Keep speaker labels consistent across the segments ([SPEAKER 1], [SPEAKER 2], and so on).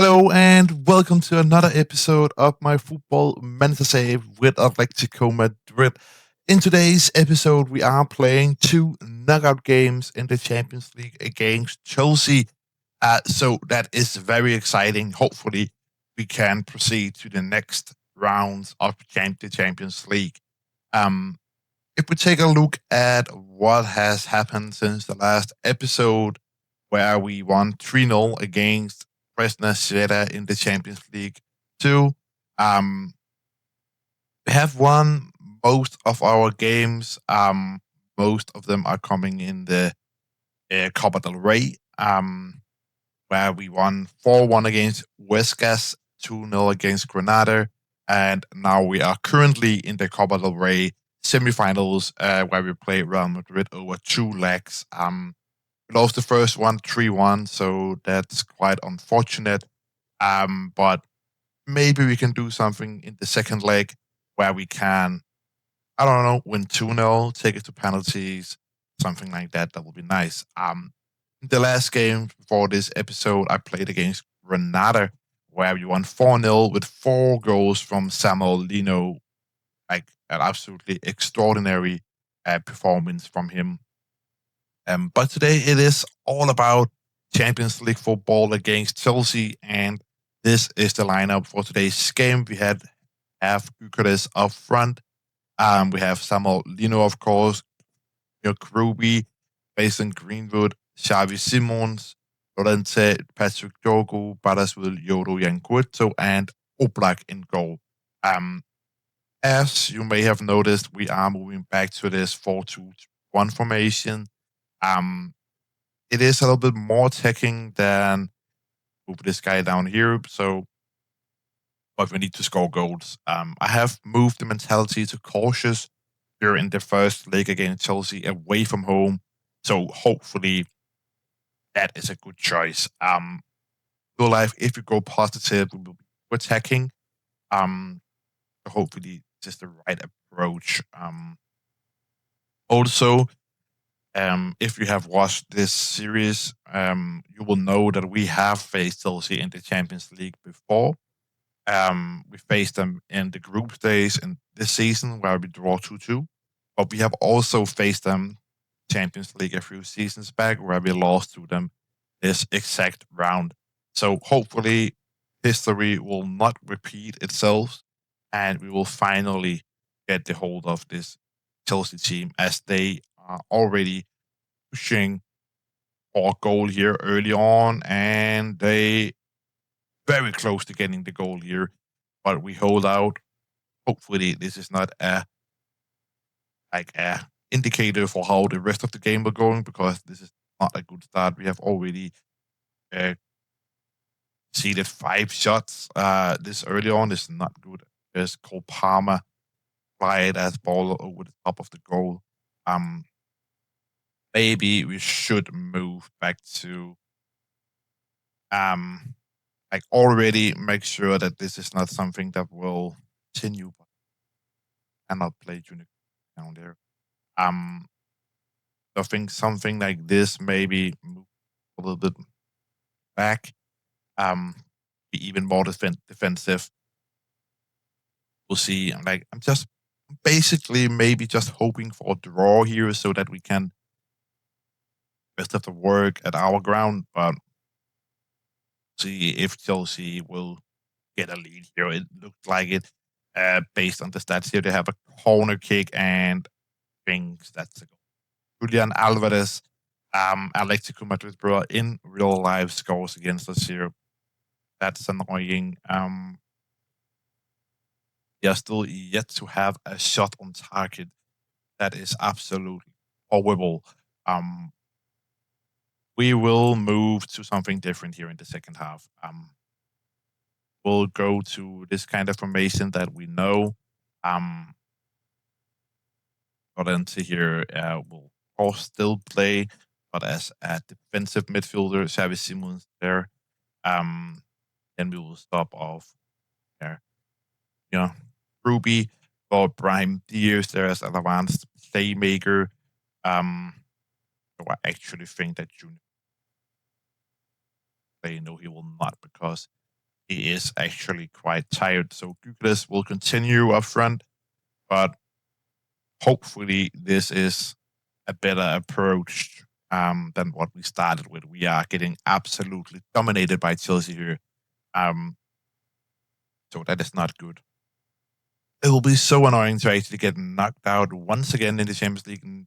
[SPEAKER 1] Hello and welcome to another episode of my Football Manager Save with Atletico Madrid. In today's episode, we are playing two knockout games in the Champions League against Chelsea. So that is very exciting. Hopefully, we can proceed to the next rounds of the Champions League. Um, if we take a look at what has happened since the last episode, where we won 3-0 against Fresno Sierra in the Champions League 2, um, we have won most of our games. Most of them are coming in the Copa del Rey, where we won 4-1 against Huescas, 2-0 against Granada, and now we are currently in the Copa del Rey semifinals, where we play Real Madrid over two legs. We lost the first one 3-1, so that's quite unfortunate. But maybe we can do something in the second leg where we can, I don't know, win 2-0, take it to penalties, something like that. That would be nice. The last game before this episode, I played against Granada, where we won 4-0 with four goals from Samuel Lino. Like an absolutely extraordinary performance from him. But today it is all about Champions League football against Chelsea, and this is the lineup for today's game. We have Gyökeres up front. We have Samuel Lino, of course, Ruby, Mason Greenwood, Xavi Simons, Lorente, Patrick Dorgu, Baraswil, Yodo Yanguito, and Oblak in goal. Um, as you may have noticed, we are moving back to this 4-2-1 formation. Um, it is a little bit more attacking than move this guy down here. So, but we need to score goals. I have moved the mentality to cautious here in the first leg against Chelsea away from home. So hopefully that is a good choice. Real life, if you go positive, we will be attacking. Um, hopefully this is the right approach. Also, if you have watched this series, you will know that we have faced Chelsea in the Champions League before. We faced them in the group stage in this season where we draw 2-2. But we have also faced them Champions League a few seasons back where we lost to them this exact round. So hopefully history will not repeat itself and we will finally get the hold of this Chelsea team as they are already pushing for a goal here early on and they very close to getting the goal here, but we hold out. Hopefully this is not a indicator for how the rest of the game will going because this is not a good start. We have already uh, seeded 5 shots this early on. This is not good. There's Cole Palmer fly as ball over the top of the goal. Um, Maybe we should move back to um like already make sure that this is not something that will continue and not play junior down there. Um, I think something like this maybe move a little bit back, um, be even more defensive. We'll see. Like I'm just basically maybe just hoping for a draw here so that we can rest of the work at our ground, but see if Chelsea will get a lead here. It looked like it. Based on the stats here, they have a corner kick and thinks that's a goal. Julian Alvarez, Atletico Madrid bro in real life scores against us here. That's annoying. They are still yet to have a shot on target. That is absolutely horrible. Um, we will move to something different here in the second half. We'll go to this kind of formation that we know. Um, got into here. We'll all still play, but as a defensive midfielder, Xavi Simons there. Um, then we will stop off there. You know, Ruby or Brahim Diaz there as an advanced playmaker. So I actually think that Junior play. No, he will not because he is actually quite tired. So Gyökeres will continue up front, but hopefully this is a better approach than what we started with. We are getting absolutely dominated by Chelsea here. Um, so that is not good. It will be so annoying to actually get knocked out once again in the Champions League in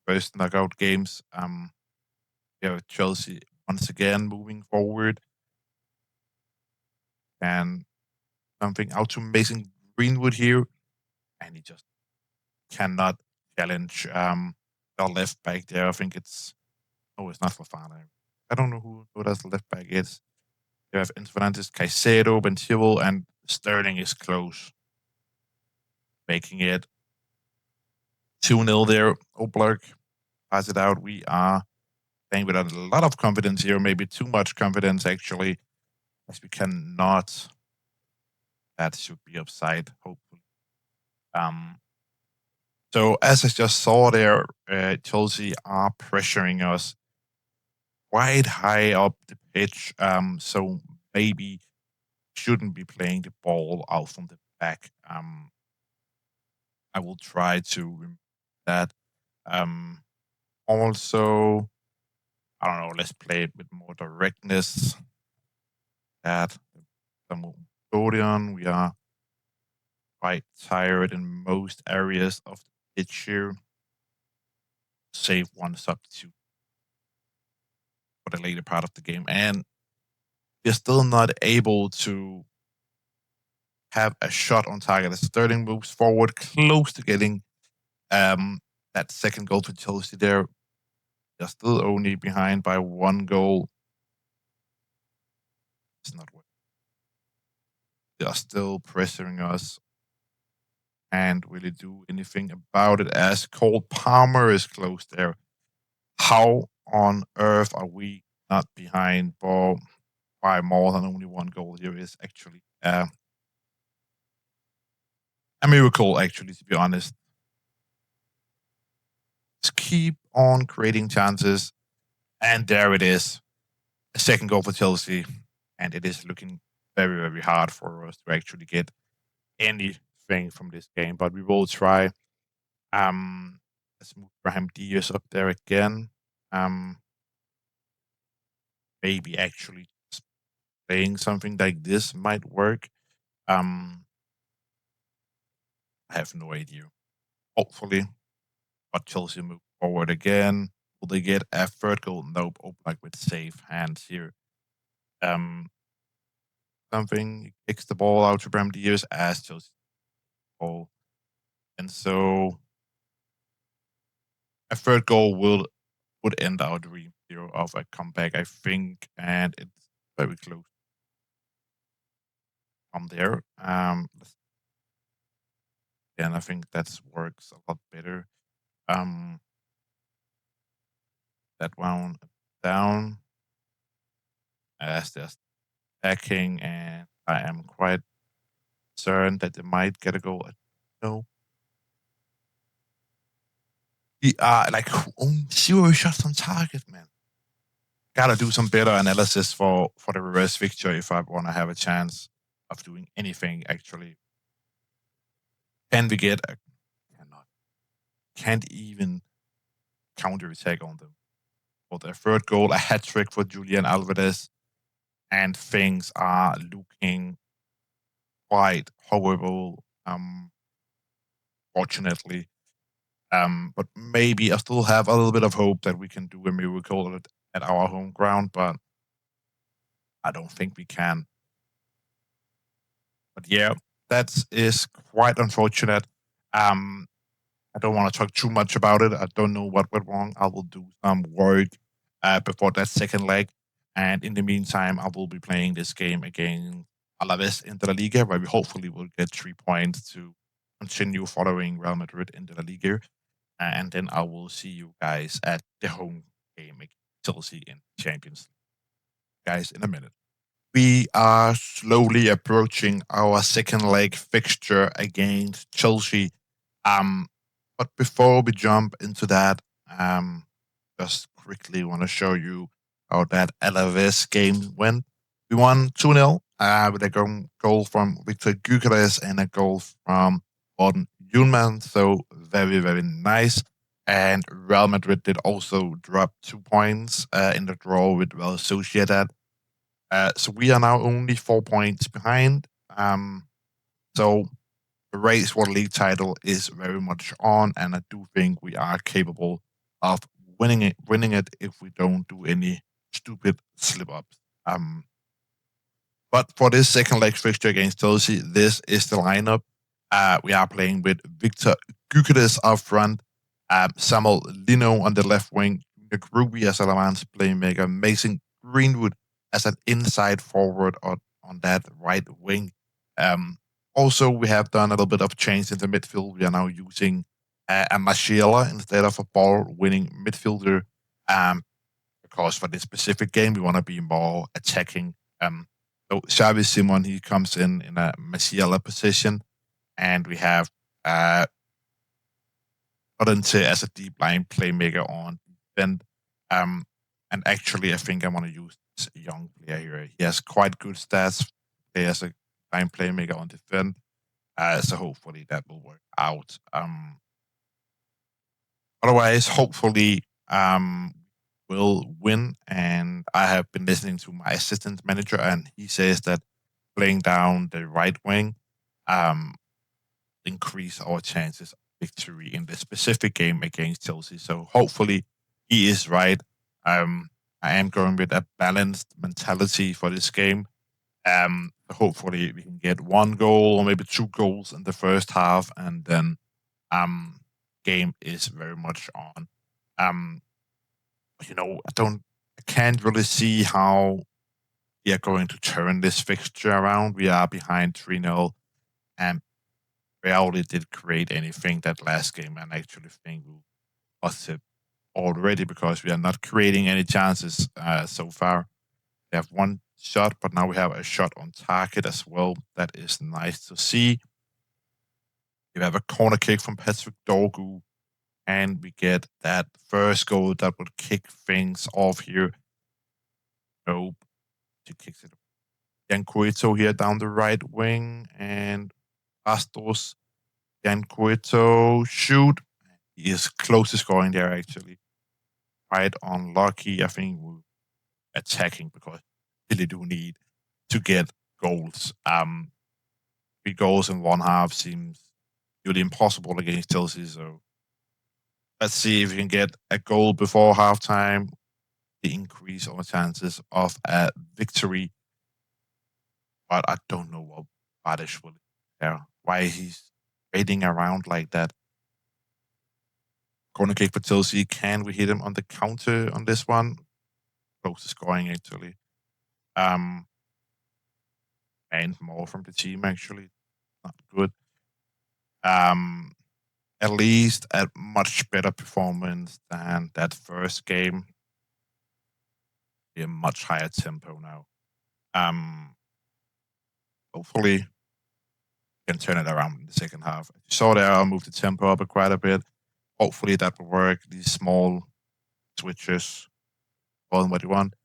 [SPEAKER 1] first knockout games. We have Chelsea once again moving forward and something out to Mason Greenwood here, and he just cannot challenge the left back there. I think it's not Fofana. I don't know who that left back is. You have Fernandes, Caicedo, Ben Chilwell, and Sterling is close, making it 2-0 there. Oblak pass it out. We are playing with a lot of confidence here, maybe too much confidence actually, as we cannot. That should be offside, hopefully. So as I just saw there, Chelsea are pressuring us quite high up the pitch. So maybe shouldn't be playing the ball out from the back. I will try to remove that. Um, Also, I don't know. Let's play it with more directness. That some Odeon. We are quite tired in most areas of the pitch here. Save one substitute for the later part of the game, and we're still not able to have a shot on target. As Sterling moves forward, close to getting that second goal for Chelsea there. They're still only behind by one goal. It's not working. They are still pressuring us and really do anything about it as Cole Palmer is close there. How on earth are we not behind ball by more than only one goal here is actually a miracle, actually, to be honest. Just keep on creating chances. And there it is. A second goal for Chelsea. And it is looking very, very hard for us to actually get anything from this game. But we will try. Let's move Brahim Diaz up there again. Maybe actually playing something like this might work. I have no idea. Hopefully. But Chelsea move forward again. Will they get a third goal? Nope. Oblak with safe hands here. Um, Something kicks the ball out to Bram Diaz as Chelsea goal. And so a third goal would end our dream here of a comeback, I think, and it's very close from there. And I think that works a lot better. That one down as they're attacking, and I am quite concerned that they might get a goal. No, we are like only 0 shots on target, man. Gotta do some better analysis for the reverse fixture if I want to have a chance of doing anything. Actually, can we get a cannot can't even counter attack on them? For their third goal, a hat trick for Julian Alvarez, and things are looking quite horrible. Fortunately, but maybe I still have a little bit of hope that we can do a miracle at our home ground, but I don't think we can. But yeah, that is quite unfortunate. Um, I don't want to talk too much about it. I don't know what went wrong. I will do some work before that second leg. And in the meantime, I will be playing this game against Alaves in La Liga, where we hopefully will get 3 points to continue following Real Madrid in La Liga. And then I will see you guys at the home game against Chelsea in Champions League. Guys, in a minute. We are slowly approaching our second leg fixture against Chelsea. But before we jump into that, just quickly want to show you how that Alaves game went. We won 2-0. with a goal from Victor Gyökeres and a goal from Gordon Junman. So very, very nice. And Real Madrid did also drop 2 points in the draw with Real Sociedad. So we are now only 4 points behind. So the race for the league title is very much on, and I do think we are capable of winning it if we don't do any stupid slip ups. But for this second leg fixture against Chelsea, this is the lineup. We are playing with Victor Gyökeres up front, Samuel Lino on the left wing, Gruby as Alaman's playmaker, Mason Greenwood as an inside forward on that right wing. Also, we have done a little bit of change in the midfield. We are now using a Marciala instead of a ball-winning midfielder. Because for this specific game, we want to be more attacking. So Xavi Simon, he comes in a Marciala position, and we have Odente as a deep line playmaker on defense. And actually, I think I want to use this young player here. He has quite good stats. Play as a line playmaker on defense. So hopefully that will work out. Otherwise, hopefully, will win. And I have been listening to my assistant manager, and he says that playing down the right wing increase our chances of victory in the specific game against Chelsea. So hopefully he is right. I am going with a balanced mentality for this game. Hopefully we can get 1 goal or maybe 2 goals in the first half, and then game is very much on. I can't really see how we are going to turn this fixture around. We are behind 3-0, and Reality did create anything that last game, and I actually think we lost it already because we are not creating any chances so far. We have 1 shot, but now we have a shot on target as well. That is nice to see. We have a corner kick from Patrick Dorgu, and we get that first goal that would kick things off here. Nope. She kicks it. Jan Cueto here down the right wing, and Bastos. Jan Cueto shoot. He is close to scoring there, actually. Quite unlucky. I think we're attacking because we really do need to get goals. 3 goals in 1 half seems really impossible against Chelsea. So let's see if we can get a goal before halftime to increase our chances of a victory. But I don't know what Badish will do. Why he's waiting around like that. Corner kick for Chelsea. Can we hit him on the counter on this one? Close to scoring, actually. And more from the team, actually. Not good. At least a much better performance than that first game. A much higher tempo now. Hopefully we can turn it around in the second half. As you saw there, I'll move the tempo up quite a bit. Hopefully that will work. These small switches, call them what you want.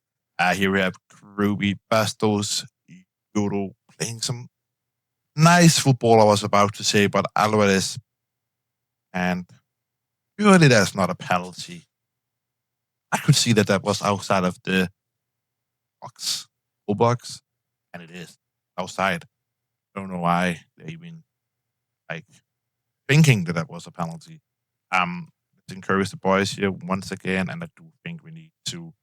[SPEAKER 1] Here we have Ruby Bastos, Euro playing some nice football, I was about to say, but Alvarez, and surely that's not a penalty. I could see that was outside of the box, and it is outside. Don't know why they even like thinking that was a penalty. Let's encourage the boys here once again, and I do think we need to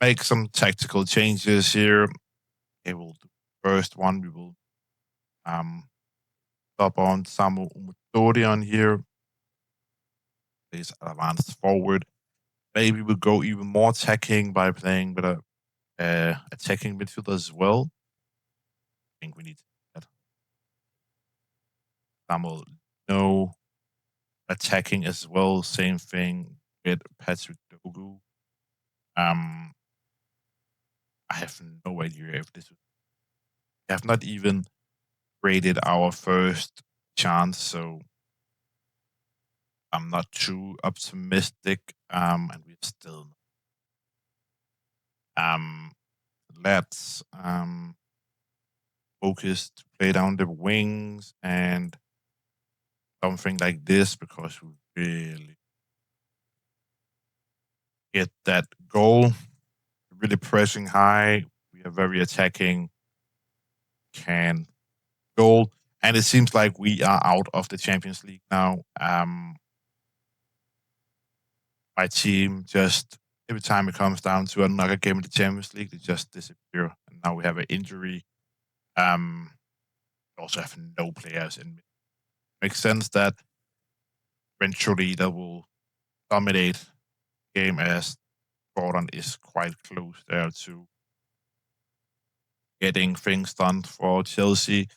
[SPEAKER 1] make some tactical changes here. Okay, we'll do first one. We will stop on Samu Umudori here. Plays advanced forward. Maybe we'll go even more attacking by playing with a attacking midfielder as well. I think we need that. Samuel, no attacking as well. Same thing with Patrick Dogu. I have no idea if this. We have not even created our first chance, so I'm not too optimistic. And we're still. Let's focused to play down the wings and something like this because we really get that goal. Really pressing high. We are very attacking. Can goal. And it seems like we are out of the Champions League now. My team just every time it comes down to another game in the Champions League, they just disappear. And now we have an injury. We also have no players in. Makes sense that eventually that will dominate game as Gordon is quite close there to getting things done for Chelsea.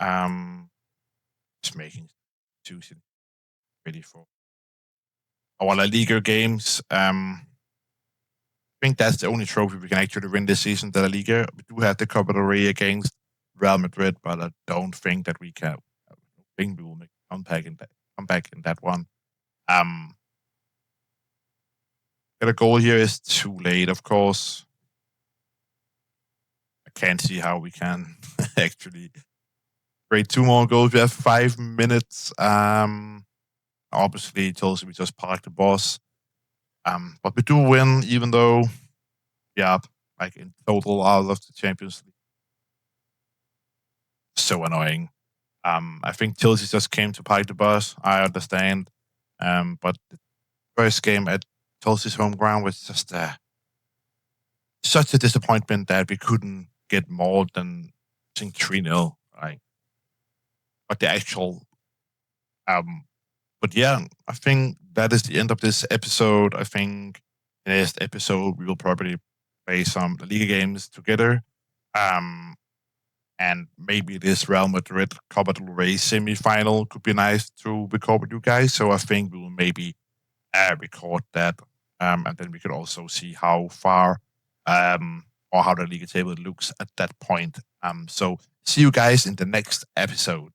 [SPEAKER 1] Just making Tuesday ready for our La Liga games. I think that's the only trophy we can actually win this season, the La Liga. We do have the Copa del Rey against Real Madrid, but I don't think that we can. I think we will make a comeback in that one. Get a goal here is too late, of course. I can't see how we can actually create two more goals. We have 5 minutes. Obviously, Chelsea we just parked the bus. But we do win, even though, yeah, like in total, out of the Champions League. So annoying. I think Chelsea just came to park the bus. I understand. But the first game at Chelsea's home ground was just such a disappointment that we couldn't get more than I think 3-0. Like, but the actual but yeah, I think that is the end of this episode. I think in the next episode we will probably play some La Liga games together. Um, and maybe this Real Madrid Copa del Rey semi-final could be nice to record with you guys. So I think we will maybe record that, and then we could also see how far or how the Liga table looks at that point. So see you guys in the next episode.